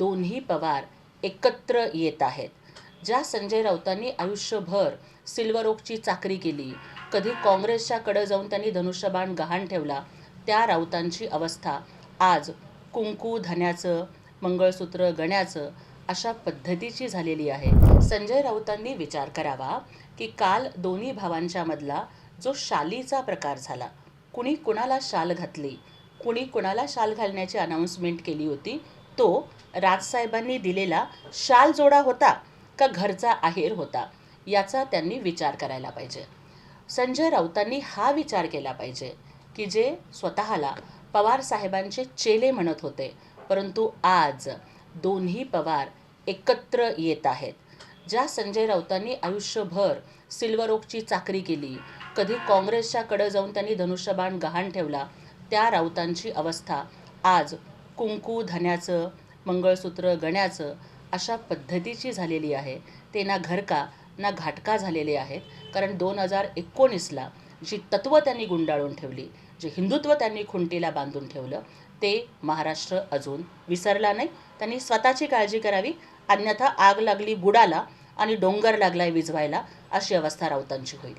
दोन्ही पवार एकत्र येत आहेत. ज्या संजय राऊतांनी आयुष्यभर सिल्वर ओकची चाकरी केली, कधी काँग्रेसच्या कडे जाऊन त्यांनी धनुष्यबाण गहाण ठेवला, त्या राऊतांची अवस्था आज कुंकू धन्याचं, मंगळसूत्र गण्याचं अशा पद्धतीची झालेली आहे. संजय राऊतांनी विचार करावा की काल दोन्ही भावांच्या मधला जो शालीचा प्रकार झाला, कुणी कुणाला शाल घातली, कुणी कुणाला शाल घालण्याची अनाऊन्समेंट केली होती, तो राजसाहेबांनी दिलेला शाल जोडा होता का घरचा आहेर होता, याचा त्यांनी विचार करायला पाहिजे. संजय राऊतांनी हा विचार केला पाहिजे की जे स्वतःला पवार साहेबांचे चेले म्हणत होते, परंतु आज दोन्ही पवार एकत्र येत आहेत. ज्या संजय राऊतांनी आयुष्यभर सिल्वर ओकची चाकरी केली, कधी काँग्रेसच्या कडे जाऊन त्यांनी धनुष्यबाण गहाण ठेवला, त्या राऊतांची अवस्था आज कुंकू धन्याचं, मंगळसूत्र गण्याचं अशा पद्धतीची झालेली आहे. ते ना घरका ना घाटका झालेले आहेत. कारण 2019ला जी तत्त्व त्यांनी गुंडाळून ठेवली, जे हिंदुत्व त्यांनी खुंटीला बांधून ठेवलं, ते महाराष्ट्र अजून विसरला नाही. त्यांनी स्वतःची काळजी करावी, अन्यथा आग लागली बुडाला आणि डोंगर लागलाय विझवायला अशी अवस्था राऊतांची होईल.